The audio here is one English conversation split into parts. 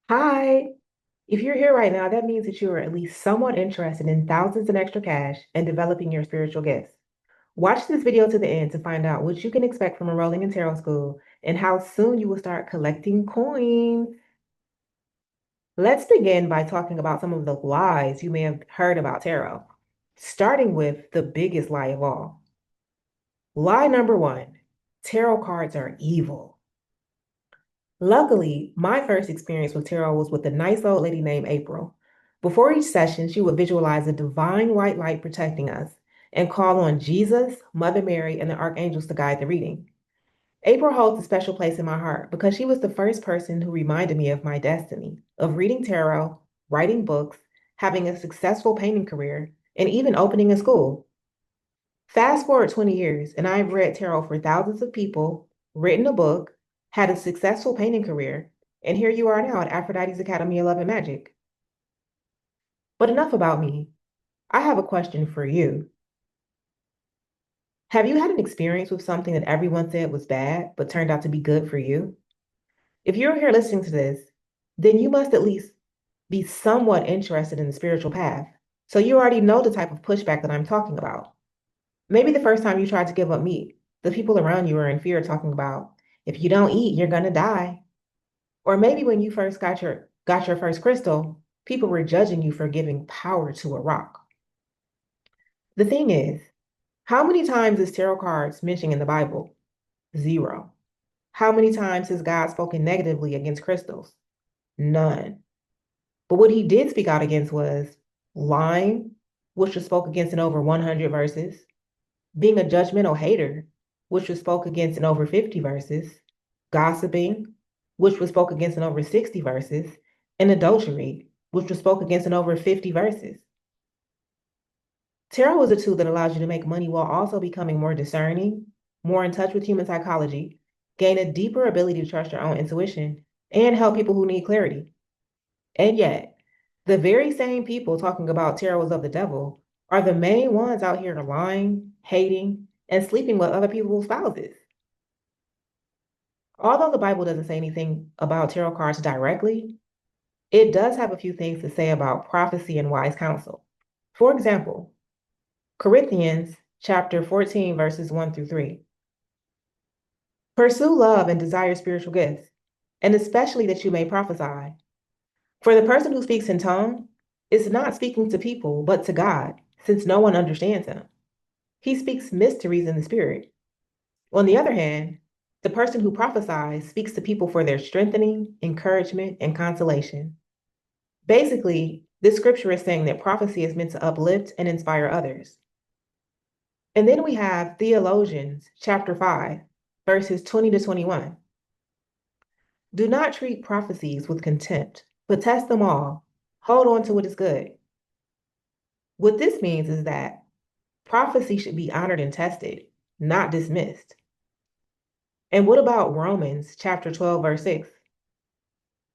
Hi. If you're here right now, that means that you are at least somewhat interested in thousands in extra cash and developing your spiritual gifts. Watch this video to the end to find out what you can expect from enrolling in tarot school and how soon you will start collecting coins. Let's begin by talking about some of the lies you may have heard about tarot, starting with the biggest lie of all. Lie number one, tarot cards are evil. Luckily, my first experience with tarot was with a nice old lady named April. Before each session, she would visualize a divine white light protecting us and call on Jesus, Mother Mary, and the archangels to guide the reading. April holds a special place in my heart because she was the first person who reminded me of my destiny, of reading tarot, writing books, having a successful painting career, and even opening a school. Fast forward 20 years, and I've read tarot for thousands of people, written a book, had a successful painting career, and here you are now at Aphrodite's Academy of Love and Magic. But enough about me. I have a question for you. Have you had an experience with something that everyone said was bad, but turned out to be good for you? If you're here listening to this, then you must at least be somewhat interested in the spiritual path. So you already know the type of pushback that I'm talking about. Maybe the first time you tried to give up meat, the people around you were in fear talking about, if you don't eat, you're gonna die. Or maybe when you first got your first crystal, people were judging you for giving power to a rock. The thing is, how many times is tarot cards mentioned in the Bible? Zero. How many times has God spoken negatively against crystals? None. But what he did speak out against was lying, which was spoke against in over 100 verses, being a judgmental hater, which was spoke against in over 50 verses, gossiping, which was spoke against in over 60 verses, and adultery, which was spoke against in over 50 verses. Tarot is a tool that allows you to make money while also becoming more discerning, more in touch with human psychology, gain a deeper ability to trust your own intuition, and help people who need clarity. And yet, the very same people talking about tarot is of the devil are the main ones out here lying, hating, and sleeping with other people's spouses. Although the Bible doesn't say anything about tarot cards directly, it does have a few things to say about prophecy and wise counsel. For example, Corinthians chapter 14, verses 1 through 3. Pursue love and desire spiritual gifts, and especially that you may prophesy. For the person who speaks in tongue is not speaking to people, but to God, since no one understands him. He speaks mysteries in the spirit. On the other hand, the person who prophesies speaks to people for their strengthening, encouragement, and consolation. Basically, this scripture is saying that prophecy is meant to uplift and inspire others. And then we have Theologians, chapter 5, verses 20 to 21. Do not treat prophecies with contempt, but test them all. Hold on to what is good. What this means is that prophecy should be honored and tested, not dismissed. And what about Romans chapter 12, verse 6?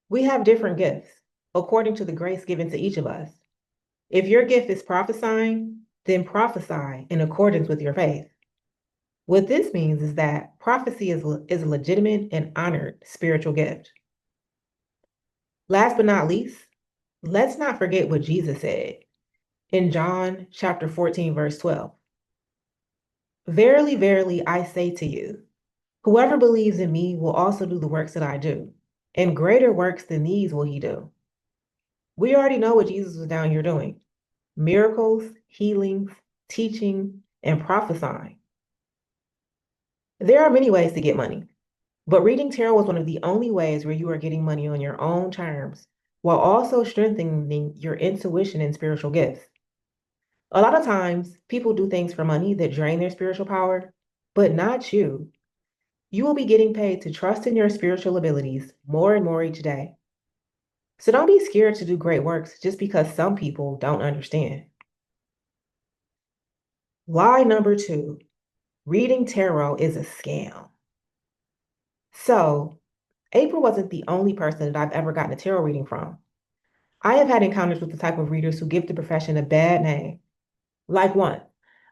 We have different gifts according to the grace given to each of us. If your gift is prophesying, then prophesy in accordance with your faith. What this means is that prophecy is a legitimate and honored spiritual gift. Last but not least, let's not forget what Jesus said in John chapter 14, verse 12. Verily, verily, I say to you, whoever believes in me will also do the works that I do, and greater works than these will he do. We already know what Jesus was down here doing: miracles, healings, teaching, and prophesying. There are many ways to get money, but reading tarot is one of the only ways where you are getting money on your own terms while also strengthening your intuition and spiritual gifts. A lot of times, people do things for money that drain their spiritual power, but not you. You will be getting paid to trust in your spiritual abilities more and more each day. So don't be scared to do great works just because some people don't understand. Lie number two, reading tarot is a scam. So, April wasn't the only person that I've ever gotten a tarot reading from. I have had encounters with the type of readers who give the profession a bad name. Like one,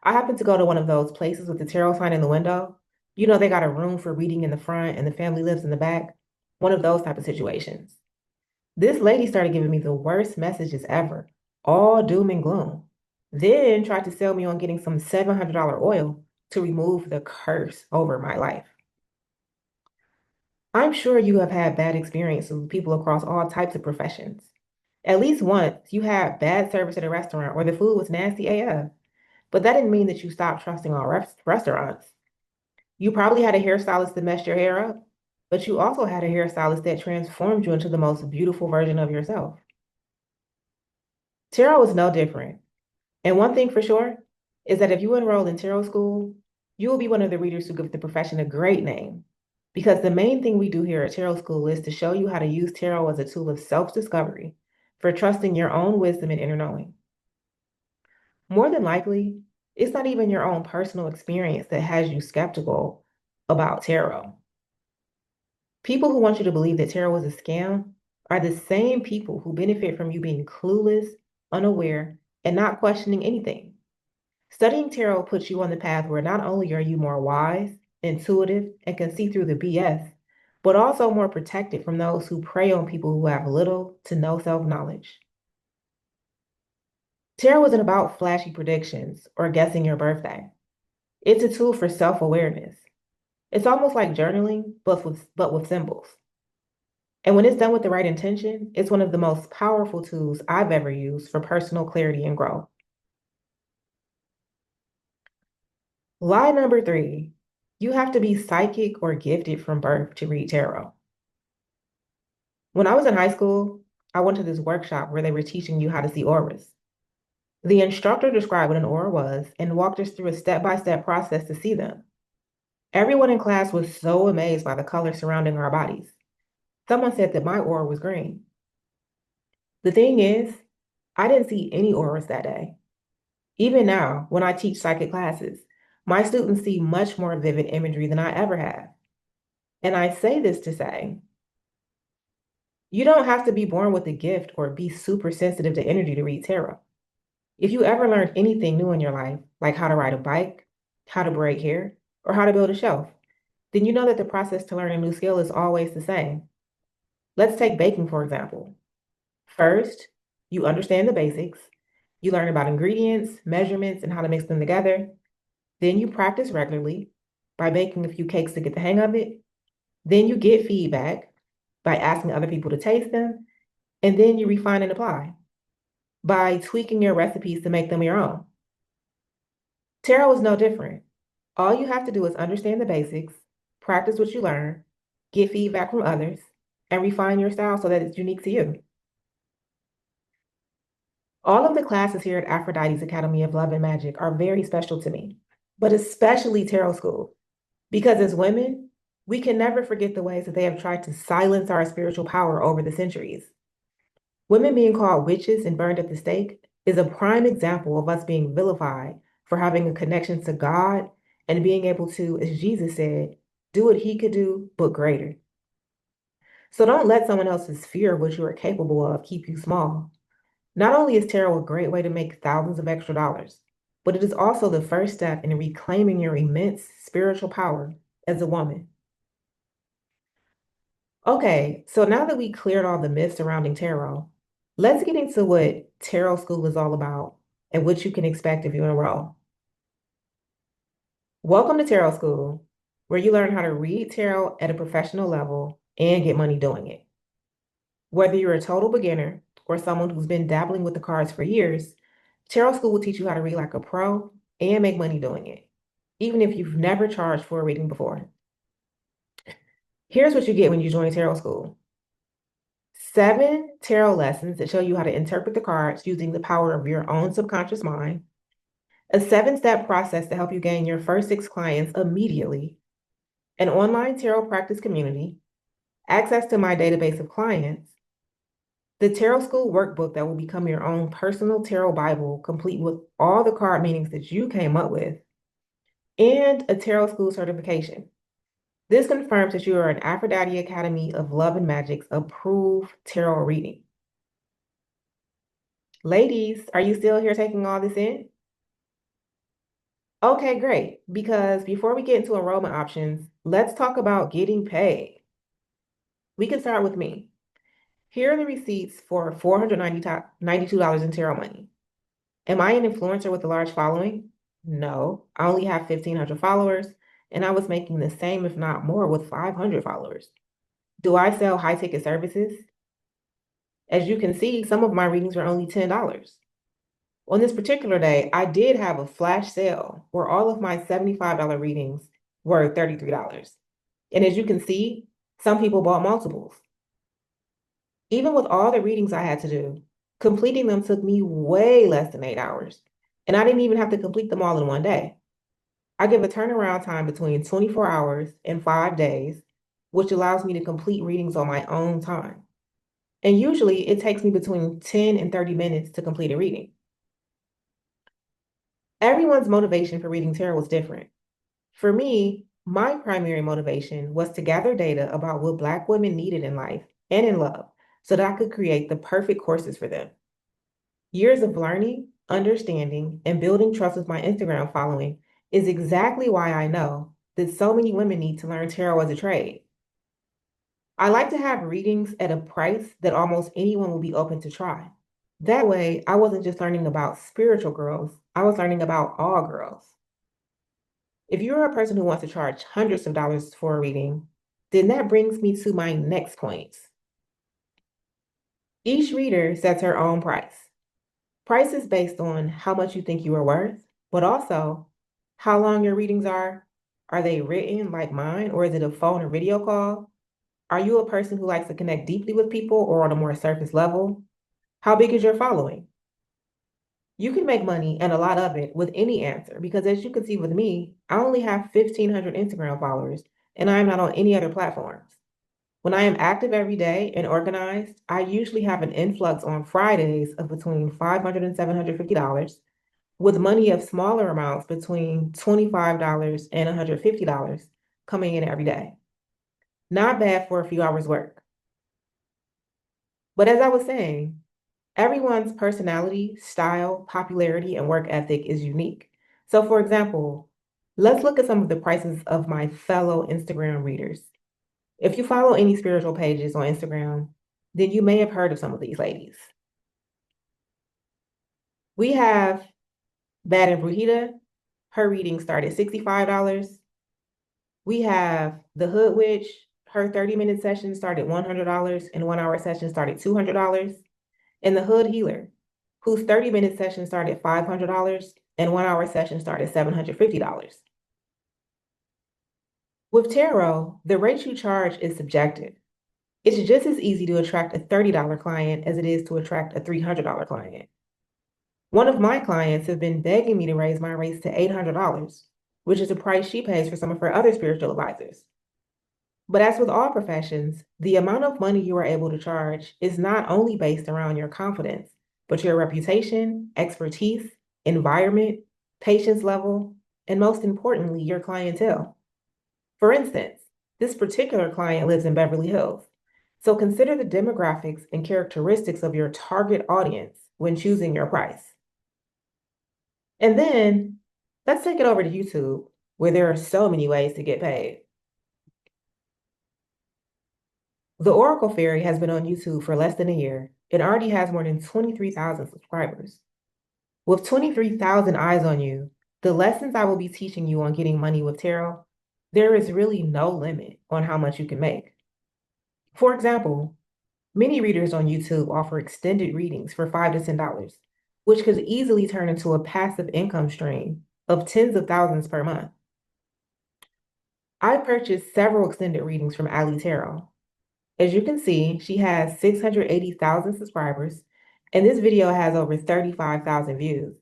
I happened to go to one of those places with the tarot sign in the window. You know, they got a room for reading in the front and the family lives in the back. One of those type of situations. This lady started giving me the worst messages ever, all doom and gloom. Then tried to sell me on getting some $700 oil to remove the curse over my life. I'm sure you have had bad experiences with people across all types of professions. At least once you had bad service at a restaurant or the food was nasty AF, but that didn't mean that you stopped trusting all restaurants. You probably had a hairstylist that messed your hair up, but you also had a hairstylist that transformed you into the most beautiful version of yourself. Tarot is no different. And one thing for sure is that if you enroll in tarot school, you will be one of the readers who give the profession a great name. Because the main thing we do here at tarot school is to show you how to use tarot as a tool of self-discovery for trusting your own wisdom and inner knowing. More than likely, it's not even your own personal experience that has you skeptical about tarot. People who want you to believe that tarot is a scam are the same people who benefit from you being clueless, unaware, and not questioning anything. Studying tarot puts you on the path where not only are you more wise, intuitive, and can see through the BS, but also more protected from those who prey on people who have little to no self-knowledge. Tarot isn't about flashy predictions or guessing your birthday. It's a tool for self-awareness. It's almost like journaling, but with symbols. And when it's done with the right intention, it's one of the most powerful tools I've ever used for personal clarity and growth. Lie number 3, you have to be psychic or gifted from birth to read tarot. When I was in high school, I went to this workshop where they were teaching you how to see auras. The instructor described what an aura was and walked us through a step-by-step process to see them. Everyone in class was so amazed by the colors surrounding our bodies. Someone said that my aura was green. The thing is, I didn't see any auras that day. Even now, when I teach psychic classes, my students see much more vivid imagery than I ever have. And I say this to say, you don't have to be born with a gift or be super sensitive to energy to read tarot. If you ever learned anything new in your life, like how to ride a bike, how to braid hair, or how to build a shelf, then you know that the process to learn a new skill is always the same. Let's take baking, for example. First, you understand the basics. You learn about ingredients, measurements, and how to mix them together. Then you practice regularly by baking a few cakes to get the hang of it. Then you get feedback by asking other people to taste them. And then you refine and apply by tweaking your recipes to make them your own. Tarot is no different. All you have to do is understand the basics, practice what you learn, get feedback from others, and refine your style so that it's unique to you. All of the classes here at Aphrodite's Academy of Love and Magic are very special to me, but especially tarot school, because as women, we can never forget the ways that they have tried to silence our spiritual power over the centuries. Women being called witches and burned at the stake is a prime example of us being vilified for having a connection to God and being able to, as Jesus said, do what he could do, but greater. So don't let someone else's fear of what you are capable of keep you small. Not only is tarot a great way to make thousands of extra dollars, but it is also the first step in reclaiming your immense spiritual power as a woman. Okay, so now that we cleared all the myths surrounding tarot, let's get into what tarot school is all about and what you can expect if you enroll. Welcome to tarot school, where you learn how to read tarot at a professional level and get money doing it. Whether you're a total beginner or someone who's been dabbling with the cards for years, tarot school will teach you how to read like a pro and make money doing it, even if you've never charged for a reading before. Here's what you get when you join tarot school. 7 tarot lessons that show you how to interpret the cards using the power of your own subconscious mind. A 7-step process to help you gain your first 6 clients immediately. An online tarot practice community. Access to my database of clients. The Tarot School workbook that will become your own personal tarot Bible, complete with all the card meanings that you came up with. And a Tarot School certification. This confirms that you are an Aphrodite Academy of Love and Magic's approved tarot reading. Ladies, are you still here taking all this in? Okay, great. Because before we get into enrollment options, let's talk about getting paid. We can start with me. Here are the receipts for $492 in tarot money. Am I an influencer with a large following? No, I only have 1,500 followers, and I was making the same, if not more, with 500 followers. Do I sell high ticket services? As you can see, some of my readings were only $10. On this particular day, I did have a flash sale where all of my $75 readings were $33. And as you can see, some people bought multiples. Even with all the readings I had to do, completing them took me way less than 8 hours. And I didn't even have to complete them all in one day. I give a turnaround time between 24 hours and 5 days, which allows me to complete readings on my own time. And usually it takes me between 10 and 30 minutes to complete a reading. Everyone's motivation for reading tarot was different. For me, my primary motivation was to gather data about what Black women needed in life and in love so that I could create the perfect courses for them. Years of learning, understanding, and building trust with my Instagram following is exactly why I know that so many women need to learn tarot as a trade. I like to have readings at a price that almost anyone will be open to try. That way, I wasn't just learning about spiritual girls, I was learning about all girls. If you're a person who wants to charge hundreds of dollars for a reading, then that brings me to my next point. Each reader sets her own price. Price is based on how much you think you are worth, but also how long your readings are. Are they written like mine, or is it a phone or video call? Are you a person who likes to connect deeply with people or on a more surface level? How big is your following? You can make money and a lot of it with any answer because, as you can see with me, I only have 1,500 Instagram followers and I am not on any other platforms. When I am active every day and organized, I usually have an influx on Fridays of between $500 and $750, with money of smaller amounts between $25 and $150 coming in every day. Not bad for a few hours work. But as I was saying, everyone's personality, style, popularity, and work ethic is unique. So, for example, let's look at some of the prices of my fellow Instagram readers. If you follow any spiritual pages on Instagram, then you may have heard of some of these ladies. We have Bad and Brujita. Her reading started $65. We have The Hood Witch. Her 30-minute session started $100 and 1 hour session started $200. And The Hood Healer, whose 30-minute session started $500 and 1 hour session started $750. With tarot, the rate you charge is subjective. It's just as easy to attract a $30 client as it is to attract a $300 client. One of my clients have been begging me to raise my rates to $800, which is the price she pays for some of her other spiritual advisors. But as with all professions, the amount of money you are able to charge is not only based around your confidence, but your reputation, expertise, environment, patience level, and most importantly, your clientele. For instance, this particular client lives in Beverly Hills. So consider the demographics and characteristics of your target audience when choosing your price. And then let's take it over to YouTube, where there are so many ways to get paid. The Oracle Fairy has been on YouTube for less than a year. It already has more than 23,000 subscribers. With 23,000 eyes on you, the lessons I will be teaching you on getting money with tarot, there is really no limit on how much you can make. For example, many readers on YouTube offer extended readings for $5 to $10, which could easily turn into a passive income stream of tens of thousands per month. I purchased several extended readings from Ali Tarot. As you can see, she has 680,000 subscribers, and this video has over 35,000 views.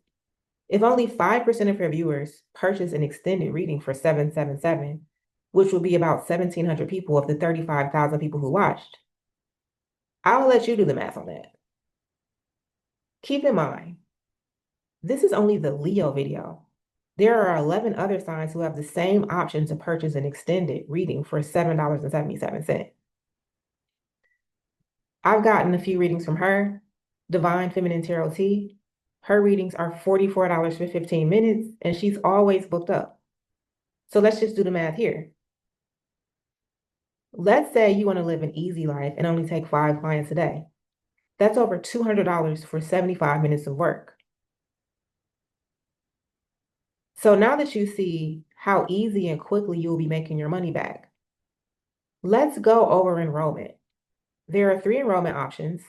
If only 5% of her viewers purchase an extended reading for $777, which would be about 1,700 people of the 35,000 people who watched, I'll let you do the math on that. Keep in mind, this is only the Leo video. There are 11 other signs who have the same option to purchase an extended reading for $7.77. I've gotten a few readings from her, Divine Feminine Tarot T. Her readings are $44 for 15 minutes, and she's always booked up. So let's just do the math here. Let's say you want to live an easy life and only take 5 clients a day. That's over $200 for 75 minutes of work. So now that you see how easy and quickly you'll be making your money back, let's go over enrollment. There are 3 enrollment options.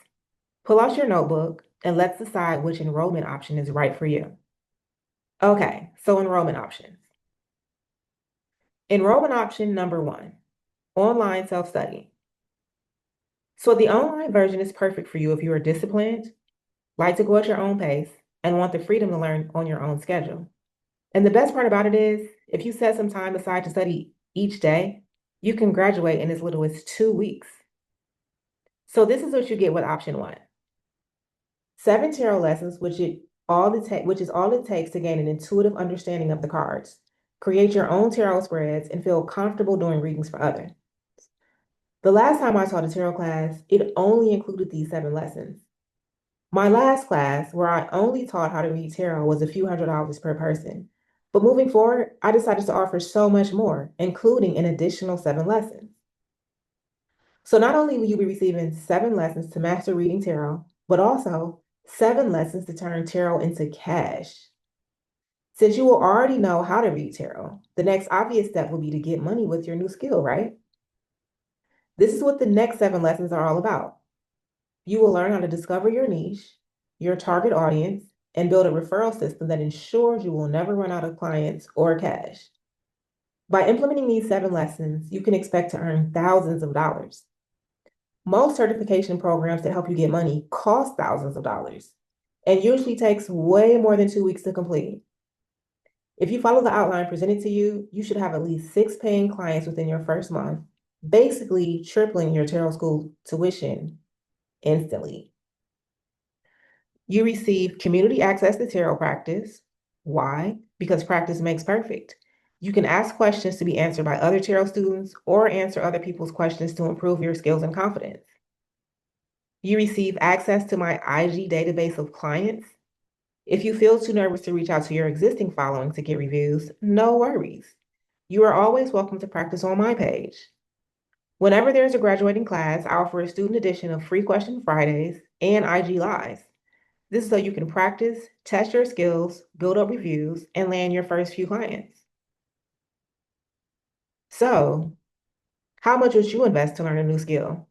Pull out your notebook and let's decide which enrollment option is right for you. Okay, so enrollment options. Enrollment option number 1, online self-study. So the online version is perfect for you if you are disciplined, like to go at your own pace, and want the freedom to learn on your own schedule. And the best part about it is, if you set some time aside to study each day, you can graduate in as little as 2 weeks. So this is what you get with option 1. 7 tarot lessons, which is all it takes to gain an intuitive understanding of the cards. Create your own tarot spreads and feel comfortable doing readings for others. The last time I taught a tarot class, it only included these 7 lessons. My last class, where I only taught how to read tarot, was a few $100s per person. But moving forward, I decided to offer so much more, including an additional 7 lessons. So not only will you be receiving 7 lessons to master reading tarot, but also 7 lessons to turn tarot into cash. Since you will already know how to read tarot, the next obvious step will be to get money with your new skill, right? This is what the next 7 lessons are all about. You will learn how to discover your niche, your target audience, and build a referral system that ensures you will never run out of clients or cash. By implementing these 7 lessons, you can expect to earn thousands of dollars. Most certification programs that help you get money cost thousands of dollars and usually takes way more than 2 weeks to complete. If you follow the outline presented to you, you should have at least 6 paying clients within your first month, basically tripling your tarot school tuition instantly. You receive community access to tarot practice. Why? Because practice makes perfect. You can ask questions to be answered by other tarot students or answer other people's questions to improve your skills and confidence. You receive access to my IG database of clients. If you feel too nervous to reach out to your existing following to get reviews, no worries. You are always welcome to practice on my page. Whenever there's a graduating class, I offer a student edition of Free Question Fridays and IG Lives. This is so you can practice, test your skills, build up reviews, and land your first few clients. So, how much would you invest to learn a new skill?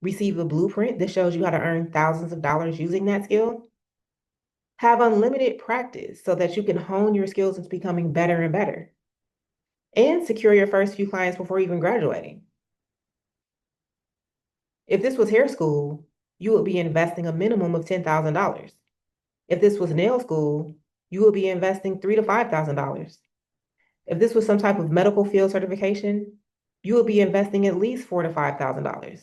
Receive a blueprint that shows you how to earn thousands of dollars using that skill? Have unlimited practice so that you can hone your skills into becoming better and better. And secure your first few clients before even graduating. If this was hair school, you would be investing a minimum of $10,000. If this was nail school, you would be investing $3,000 to $5,000. If this was some type of medical field certification, you would be investing at least $4,000 to $5,000.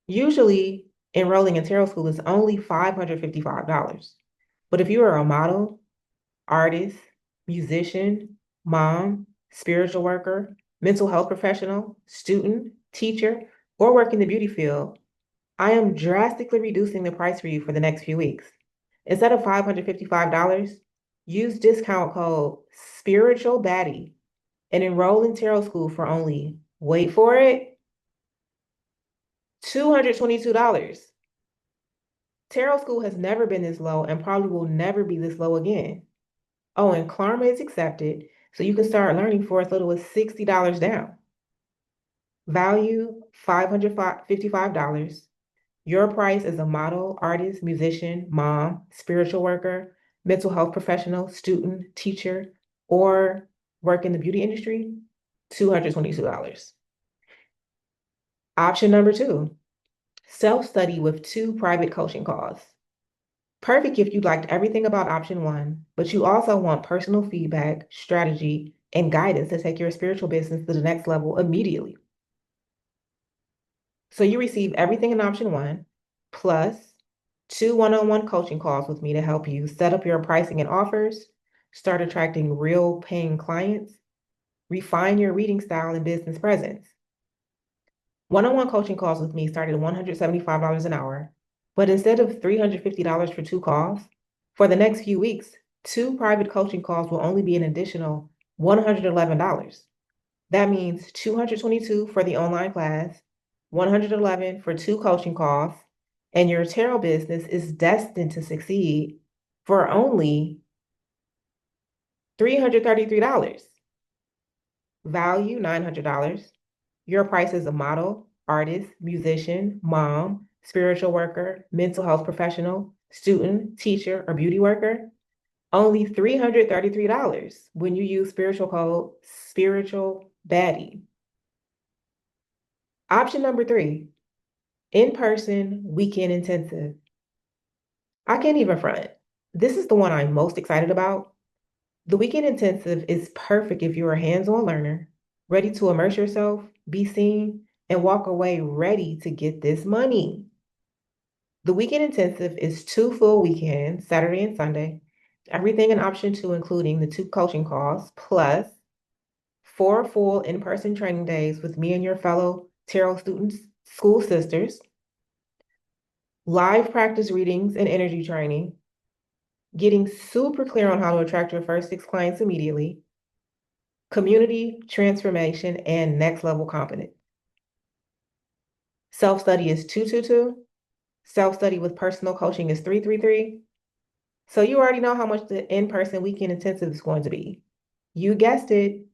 Usually, enrolling in tarot school is only $555. But if you are a model, artist, musician, mom, spiritual worker, mental health professional, student, teacher, or work in the beauty field, I am drastically reducing the price for you for the next few weeks. Instead of $555, use discount code Spiritual Baddie and enroll in tarot school for only, wait for it, $222. Tarot school has never been this low and probably will never be this low again. Oh, and Klarna is accepted, so you can start learning for as little as $60 down. Value $555. Your price as a model, artist, musician, mom, spiritual worker, mental health professional, student, teacher, or work in the beauty industry, $222. Option number 2, self-study with 2 private coaching calls. Perfect if you liked everything about option 1, but you also want personal feedback, strategy, and guidance to take your spiritual business to the next level immediately. So you receive everything in option 1, plus 2 one-on-one coaching calls with me to help you set up your pricing and offers, start attracting real paying clients, refine your reading style and business presence. One-on-one coaching calls with me start at $175 an hour, but instead of $350 for 2 calls, for the next few weeks, 2 private coaching calls will only be an additional $111. That means 222 for the online class, 111 for 2 coaching calls, and your tarot business is destined to succeed for only $333. Value $900. Your price is a model, artist, musician, mom, spiritual worker, mental health professional, student, teacher, or beauty worker. Only $333 when you use spiritual code spiritual baddie. Option number 3, in-person weekend intensive. I can't even front. This is the one I'm most excited about. The weekend intensive is perfect if you're a hands-on learner, ready to immerse yourself, be seen, and walk away ready to get this money. The weekend intensive is 2 full weekends, Saturday and Sunday, everything in option 2, including the 2 coaching calls, plus 4 full in-person training days with me and your fellow tarot students, school sisters, live practice readings and energy training, getting super clear on how to attract your first 6 clients immediately, community transformation, and next level confidence. Self-study is 222. Self-study with personal coaching is 333. So you already know how much the in-person weekend intensive is going to be. You guessed it,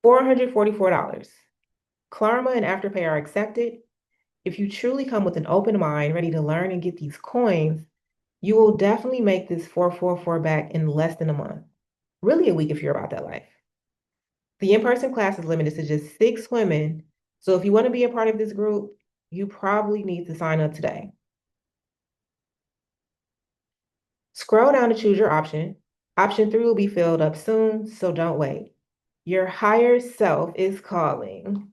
$444. Klarma and Afterpay are accepted. If you truly come with an open mind, ready to learn and get these coins, you will definitely make this 444 back in less than a month. Really a week if you're about that life. The in-person class is limited to just 6 women, so if you want to be a part of this group, you probably need to sign up today. Scroll down to choose your option. Option 3 will be filled up soon, so don't wait. Your higher self is calling.